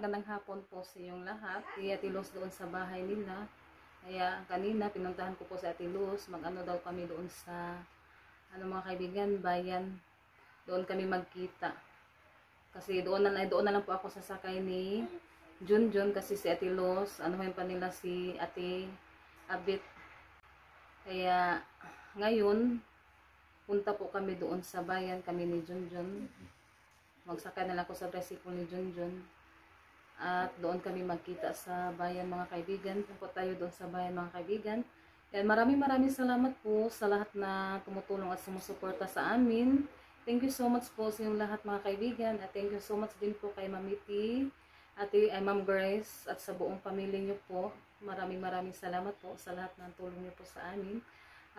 magandang hapon po sa inyong lahat. Si Ate Luz doon sa bahay nila. Kaya kanina pinuntahan ko po sa Ate Luz. Mag-ano daw kami doon sa mga kaibigan, bayan. Doon kami magkita. Kasi doon na lang po ako sasakay ni Junjun kasi si Ate Luz, anuhin pa nila si Ate Abit. Kaya ngayon punta po kami doon sa bayan, kami ni Junjun. Magsakay na lang ako sa tricycle ni Junjun. At doon kami magkita sa bayan mga kaibigan. Punta tayo doon sa bayan mga kaibigan. And maraming salamat po sa lahat na tumutulong at sumusuporta sa amin. Thank you so much po sa inyong lahat mga kaibigan. At thank you so much din po kay Mamiti, Ma'am Grace at sa buong pamilya niyo po. Maraming salamat po sa lahat ng tulong niyo po sa amin.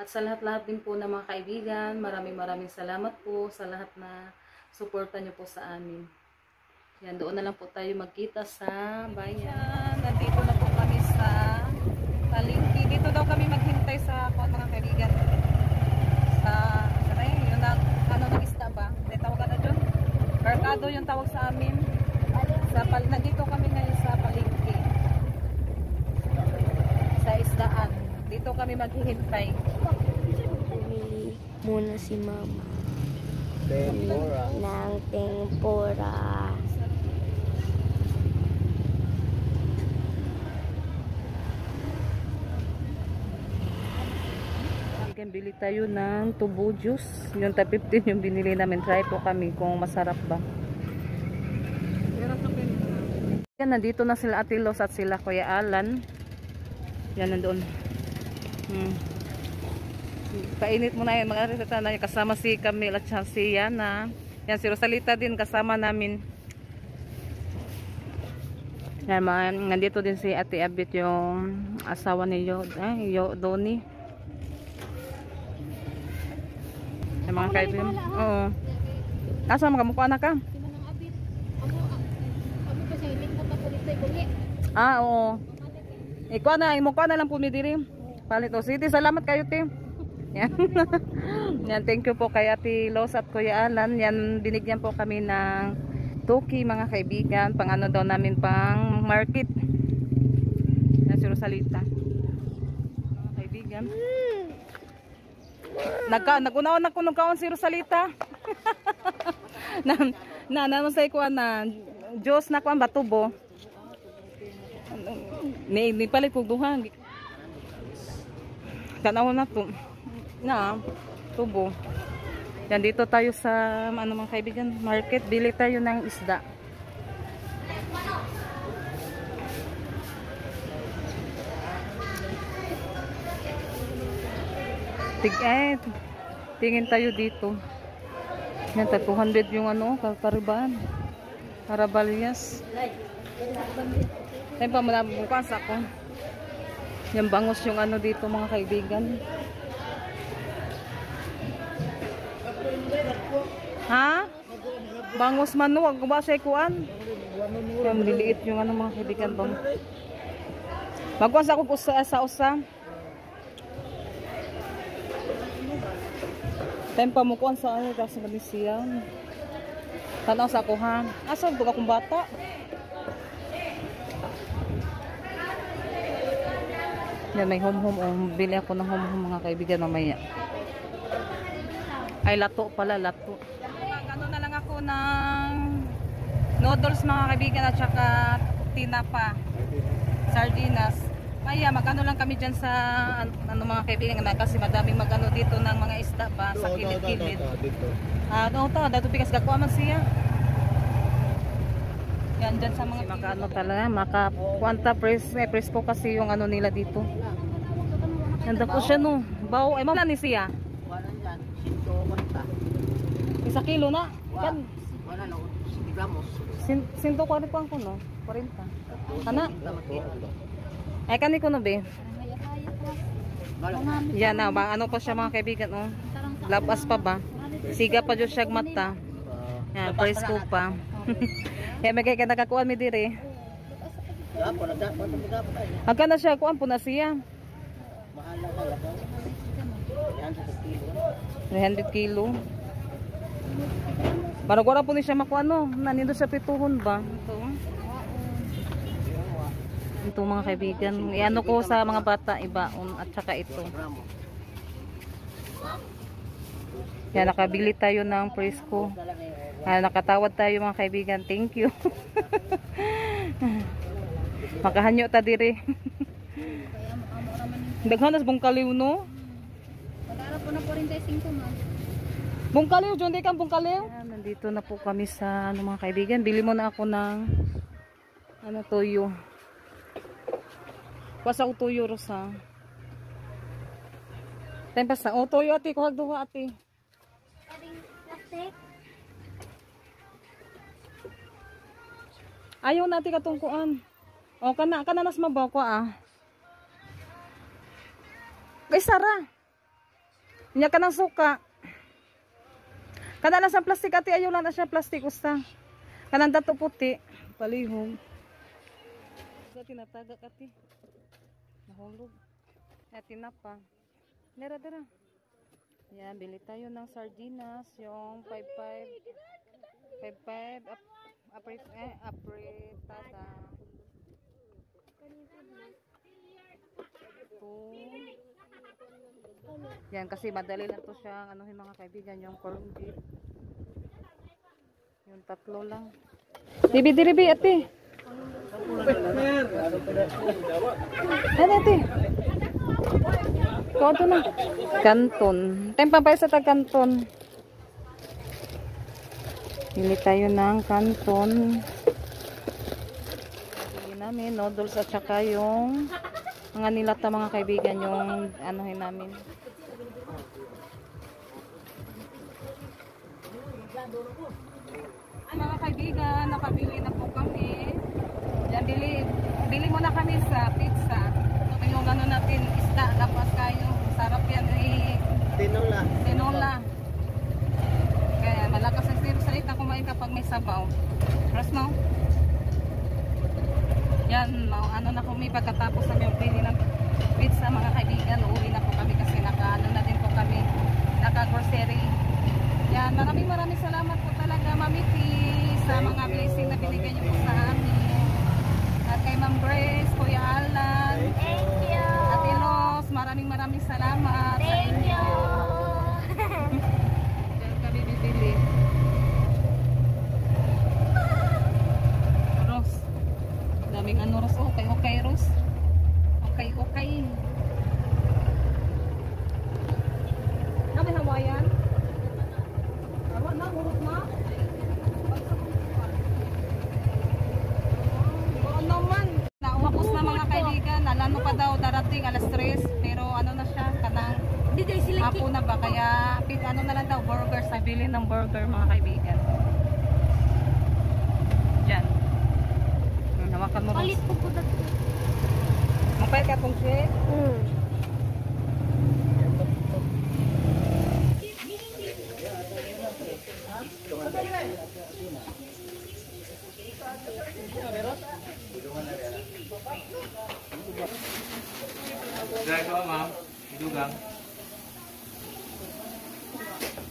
At sa lahat din po ng mga kaibigan, maraming salamat po sa lahat na suporta niyo po sa amin. Yan, doon na lang po tayo magkita sa bayan. Nandito na po kami sa palengke. Dito daw kami maghintay sa mga kaibigan. Yun na, ng isda ba? May tawagan na dyan? Merkado yung tawag sa amin. Nandito kami ngayon sa palengke. Sa isdaan. Dito kami maghihintay. Bumili muna si Mama Tempura. ng tempura. Bili tayo ng tubo juice. Yung top 15 yung binili namin. Try po kami kung masarap ba. Yan, nandito na sila Ate Luz at sila Kuya Alan. Yan, nandoon. Kainit mo na yan mga reseta na kasama si Camille at si Yana. Yan, si Rosalita din kasama namin. Yan, nandito din si Ate Abit yung asawa ni Doni. Yan mga kaibigan. Oo. Asa mga mukha na ka? Oo. Ikaw na, mukha na lang po mi diri. Palit o. Sige, salamat kayo, Tim. Yan. Yan, thank you po kay Ate Luz at Kuya Alan. Yan, binigyan po kami ng toki mga kaibigan. Pang ano daw namin, pang market. Yan si Rosalita. Mga kaibigan. Nagunawan ako nung kaon si Rosalita. Naman sa ikuan na Diyos na kuan batubo. Ni palit kong duha. Tanaw na to. Na tubo. Yan, dito tayo sa mga kaibigan, market. Bili tayo ng isda. Tingin tayo dito. Yan, 200 yung Karabalyas. Yan pa, bukas ako. Yan, bangus yung dito mga kaibigan. Ha? Bangus man no, wag ba siya kuan? Yung liliit yung mga kaibigan bang. Magkuan ako sa usa. Tempa mo kuan sa sa Malaysia. Tanaw sa ako ha. Asa ko akong bata? Yan, may home. Bili ako ng home mga kaibigan mamaya. Ay, lato pala, lato. Ano na lang ako ng noodles mga kaibigan at saka tinapa, sardinas. Kaya magano lang kami dyan sa mga kaibigan kasi madaming magano dito ng mga isda ba sa kilid-kilid. Dato pikas gakuha man siya. Yan dyan sa mga makaano talaga, makakuanta presko kasi yung nila dito. Nanda po siya no. Bao, ay mamala ni siya. Isa kilo na. Yan. Wala na, sigamos. 140 pa ko no. 40. Kana? Ay kani ko no be. Yan na, ano pa siya mga kaibigan oh. Labas pa ba? Siga pa jud siya mata. Yan, presko pa. Kaya may kaya nakakuha mi dire. Agka na siya kuan po na siya. Mahal na talaga. 300 kilo. Maragwara po ni siya makuha no. Nanindo siya pituhon ba? Ito. Ito mga kaibigan. Iano ko sa mga bata, ibaon at saka ito. Kaya nakabili tayo ng presko. Kaya nakatawad tayo mga kaibigan. Thank you. Makahanyo ta dire. Daghanas bungkaliw no? Pag-arap po na 45 man. Bungkaliw, John, di kang bungkaliw? Nandito na po kami sa mga kaibigan. Bili mo na ako ng toyo. Pasa ko toyo, Rosa. Tayo pasa. O, toyo ate. Kuhag duha ate. Ayaw natin katungkuan. O, kana nas mabaw ko Kay Sara. Niya ka ng suka. Kana lang sa plastic ate, ayaw lang na siya plastic usta. Kanang dato puti, palihog. Sa tinataga ate. Nahulog. Ate na pa. Dara. Yan, bili tayo ng sardinas, yung 55 apretada. Yan kasi madali lang to siya mga kaibigan, yung corned beef. Yung tatlo lang. Ribi ate. Ano ate? Ikaw na. Kanton. Tempa pa sa kanton. Pili tayo ng kanton. Pili namin noodles at saka yung mga nilata mga kaibigan, yung anuhin namin. Mga kaibigan, nakabili na po kami. Yan, bili muna kami sa pizza. Ito yung natin, isda, lapas kayo. Sarap yan tinola. Kaya malakas ang sirip na kumain kapag may sabaw. Ras no? Yan, na kami pagkatapos namin bili ng pizza mga kaibigan. Uuwi na po kami kasi na din po kami. Naka-grocery. Yan, maraming salamat po talaga Mami T sa mga blessing na binigay niyo po sa amin. At kay Ma'am Grace, Kuya Alan, Thank you. Ate Los, maraming salamat. Thank you. Diyan kami bibili. Ros. Daming Ros. Okay, Ros. Okay. Kami Hawaiian. Urot na. Naman. Naubos na mga kaibigan. Alano pa daw darating alas 3. Pero na siya. Kanang hapo na ba. Kaya na lang daw burger. Sa bilhin ng burger mga kaibigan. Diyan. Hawakan mo. Palit po po dito. Mapay ka itong shake. Drago, ma'am. Idugang.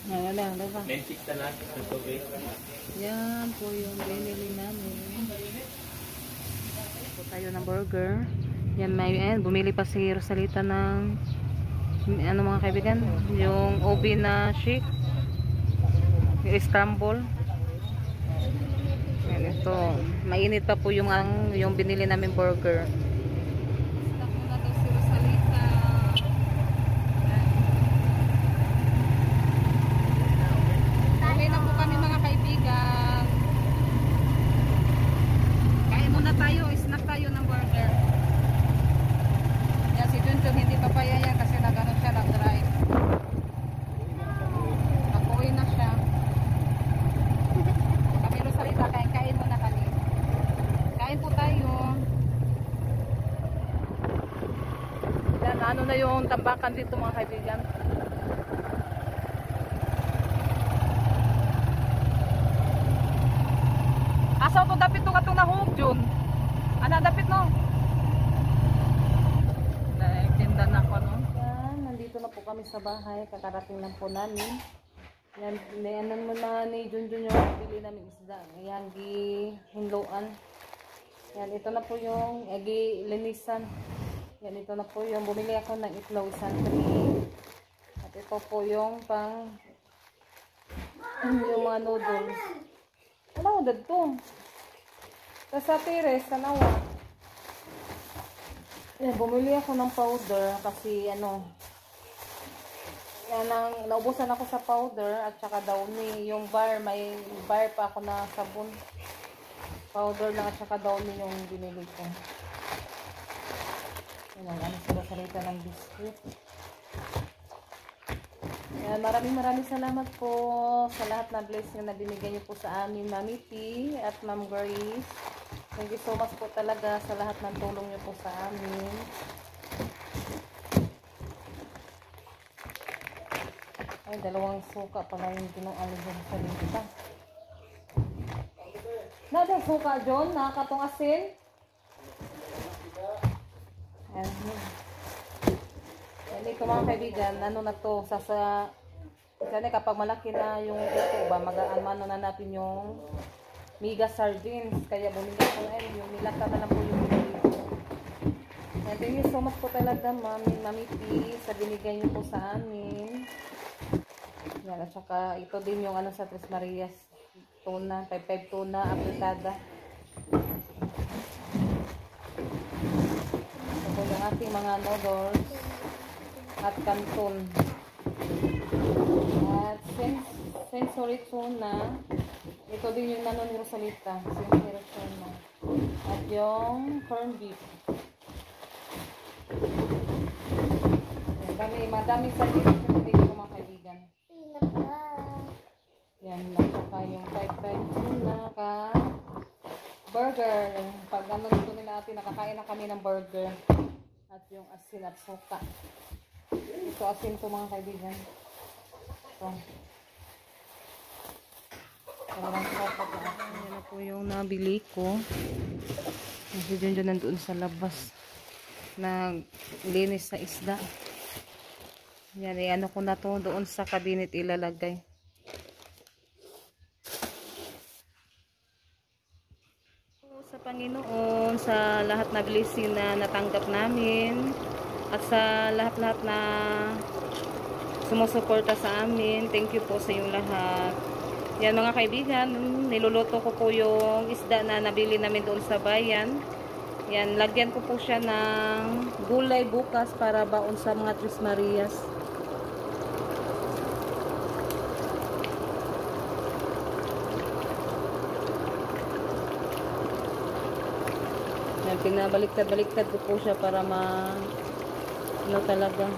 Diba? Menchik na sa tubig. Yan po yung binili namin. Po tayo ng burger. Yan, bumili pa si Rosalita ng mga kaibigan, yung OB na shake, yung scramble. Yan, ito mainit pa po yung binili namin burger. Stop muna daw si Rosalita. Uwi na po kami mga kaibigan. Kain muna tayo, snack tayo ng burger. Yan si Junjun hindi pa payaya kasi nag-ano siya, nag-drive. Nag-uwi na siya. Kami Rosalita, kain muna kami. Kain po tayo. Yan, ano na yung tambakan dito mga kaibigan. Asaw to dapit to katong nahug Jun. Ana dapit no. Nagtinda na ako no. Yan, nandito na po kami sa bahay. Kakarating lang po namin. Yan, mo na ni Junjun yung bili namin isda. Ayan, hinloan. Yan, ito na po yung linisan. Yan, ito na po yung bumili ako ng itlog isang tray. At ito po yung pang yung mga noodles. Ano mo dito? Sa tires, tanawa. Yan, bumili ako ng powder kasi ano, yan ang naubusan ako sa powder at saka downy. Yung bar, may bar pa ako na sabon. Powder lang at saka downy yung binili ko. Yan ang ano sila salita ng biscuit. Yan, maraming salamat po sa lahat na blessing na binigay niyo po sa amin, Mami P at Ma'am Grace. Thank you so much po talaga sa lahat ng tulong niyo po sa amin. Ay, dalawang suka pala yung tinualo dyan sa lita. Nada suka, John? Nakakatong asin? Ayan. Yan, ito mga kaibigan, ano na to, kasi kapag malaki na yung ito ba, mag-ano na natin yung mega sardines. Kaya bumili ko ngayon, yung nilata na lang po yung bumili ko. And thank you so much po talaga, Mami P, sa binigay niyo po sa amin. Yan, at saka ito din yung ano sa Tres Marias tuna, 5 tuna, apritada. Ito po yung ating mga noodles at canton. At sensory tuna, ito din yung nanon ni Rosalita, sensory tuna. At yung corned beef. Madami sa dito ko mga kaibigan. Yan, saka yung 5 tuna ka burger. Pag ano dito nila natin, nakakain na kami ng burger. At yung asin at suka. Ito asin to mga kaibigan. Ito. Parang suka po. Yan na po yung nabili ko. Kasi dyan nandoon sa labas. Naglinis sa isda. Yan, ano ko na to doon sa cabinet ilalagay. Sa Panginoon, sa lahat na blessing na natanggap namin at sa lahat-lahat na sumusuporta sa amin. Thank you po sa inyong lahat. Yan mga kaibigan, niluluto ko po yung isda na nabili namin doon sa bayan. Yan, lagyan ko po siya ng gulay bukas para baon sa mga Tres Marias. Yan, pinabaliktad-baliktad ko po siya para ano talaga.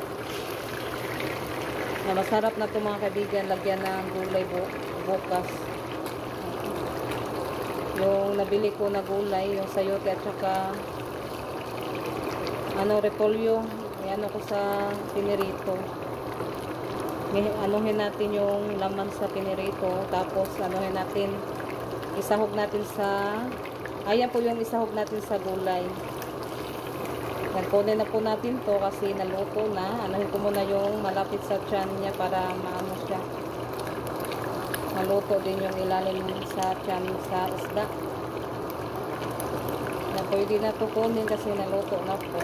Na masarap na ito mga kaibigan, lagyan ng gulay bukas. Yung nabili ko na gulay, yung sayote at saka repolyo, ano ko sa pinirito. Anuhin natin yung laman sa pinirito, tapos anuhin natin, isahog natin sa, ayan po yung isahog natin sa gulay. Kunin na po natin to kasi naluto na. Anuhin ko muna yung malapit sa tiyan niya para maano siya. Maluto din yung ilalim sa tiyan sa isda. Na pwede na to kunin kasi naluto na po.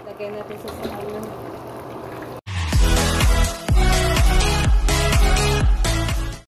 Lagay natin sa sahog.